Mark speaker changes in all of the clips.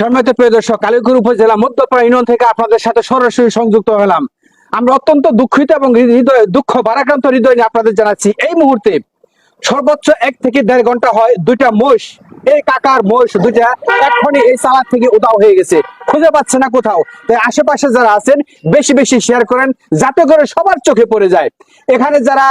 Speaker 1: সম্মানিত প্রিয় দর্শক, কালিয়াকৈর উপজেলা মধ্যপাড়া ইউনিয়ন থেকে আপনাদের সাথে সরাসরি সংযুক্ত হলাম। আমরা অত্যন্ত দুঃখিত এবং দুঃখ ভারাক্রান্ত হৃদয় নিয়ে আপনাদের জানাচ্ছি এই মুহূর্তে সর্বোচ্চ 1 থেকে 1.5 ঘন্টা হয় দুইটা মোষ, এই কাকার মোষ দুইটা এখনই এই সালাদ থেকে উধাও হয়ে গেছে, খুঁজে পাচ্ছে না কোথাও। তাই আশেপাশে যারা আছেন বেশি বেশি শেয়ার করেন যাতে করে সবার চোখে পড়ে যায়। এখানে যারা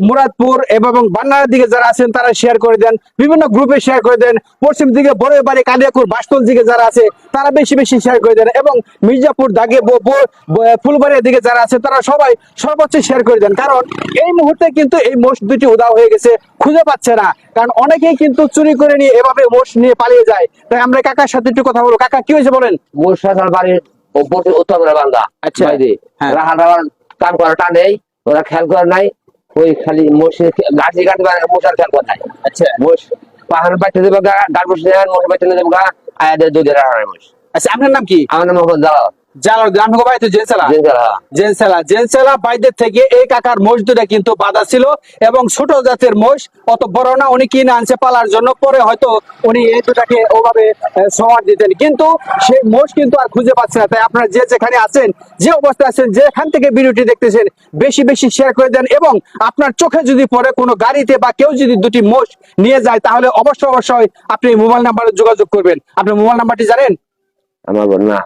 Speaker 1: মুরাদপুর এবং বান্নার দিকে যারা আছেন তারা শেয়ার করে দেন, বিভিন্ন গ্রুপে শেয়ার করে দেন। পশ্চিম দিকে বড় বাড়ি কালিয়াকুর বাসতল দিকে যারা আছে তারা বেশি বেশি শেয়ার করে দেন, এবং মির্জাপুর দাগে ফুলবাড়ির দিকে যারা আছে তারা সবাই সর্বোচ্চ শেয়ার করে দেন। কারণ এই মুহূর্তে কিন্তু এই মোষ দুটি উধাও হয়ে গেছে, খুঁজে পাচ্ছে না। কারণ অনেকেই কিন্তু চুরি করে নিয়ে এভাবে মোষ নিয়ে পালিয়ে যায়। তাই আমরা কাকার সাথে একটু কথা বলবো। কাকা, কি হয়েছে বলেন?
Speaker 2: মোষ সরকার বাড়ির উত্তর বান্ধা।
Speaker 1: আচ্ছা,
Speaker 2: রাহাটা কাম করা টানেই, ওরা খেয়াল করে নাই। ওই খালি মোষের গাছি কাটতে পারে, মোষার খেয়াল করে নাই।
Speaker 1: আচ্ছা,
Speaker 2: মোষ পাহাড় বাইতে দেবো গা, গাছ বসে মোষ বাইতে দেবো গা, আয়াদের দুধের রাহার মোষ।
Speaker 1: আচ্ছা, আপনার নাম কি?
Speaker 2: আমার নাম মোহাম্মদ জালাল।
Speaker 1: জালাল, গ্রাম ভাই তো জেনসেলা বাইদের থেকে এই কাকার মোষ দুটা কিন্তু বাঁধা ছিল, এবং ছোট জাতের মোষ, অত বড় না। উনি কিনে আনছে পালার জন্য, পরে হয়তো উনি এই দুটাকে ওভাবে সময় দিতেন, কিন্তু সেই মোষ কিন্তু আর খুঁজে পাচ্ছে না। তাই আপনারা যে যেখানে আছেন, যে অবস্থায় আছেন, যেখান থেকে ভিডিওটি দেখতেছেন বেশি বেশি শেয়ার করে দেন। এবং আপনার চোখে যদি পড়ে কোনো গাড়িতে বা কেউ যদি দুটি মোষ নিয়ে যায়, তাহলে অবশ্যই আপনি মোবাইল নাম্বারে যোগাযোগ করবেন। আপনার মোবাইল নাম্বারটি জানেন?
Speaker 2: আমার না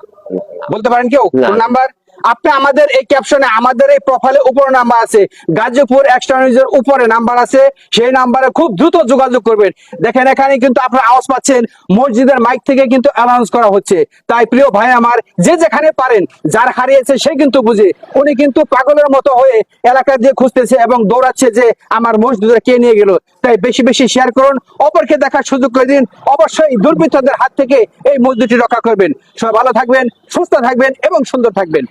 Speaker 1: বলতে পারেন কেউ নাম্বার? আপনি আমাদের এই ক্যাপশনে, আমাদের এই প্রোফাইলে উপরে নাম্বার আছে, গাজীপুর এক্সট্রা নিউজের উপরে নাম্বার আছে, সেই নাম্বারে খুব দ্রুত যোগাযোগ করবেন। দেখেন এখানে কিন্তু আপনারা আওয়াজ পাচ্ছেন, মসজিদের মাইক থেকে কিন্তু অ্যানাউন্স করা হচ্ছে। তাই প্রিয় ভাই আমার, যে যেখানে পারেন, যার হারিয়েছে সে কিন্তু বুঝে, উনি কিন্তু পাগলের মতো হয়ে এলাকা দিয়ে খুঁজতেছে এবং দৌড়াচ্ছে যে আমার মসজিদে কে নিয়ে গেল। তাই বেশি বেশি শেয়ার করুন, অপরকে দেখার সুযোগ করে দিন। অবশ্যই দুর্বৃত্তদের হাত থেকে এই মসজিদটি রক্ষা করবেন। সবাই ভালো থাকবেন, সুস্থ থাকবেন এবং সুন্দর থাকবেন।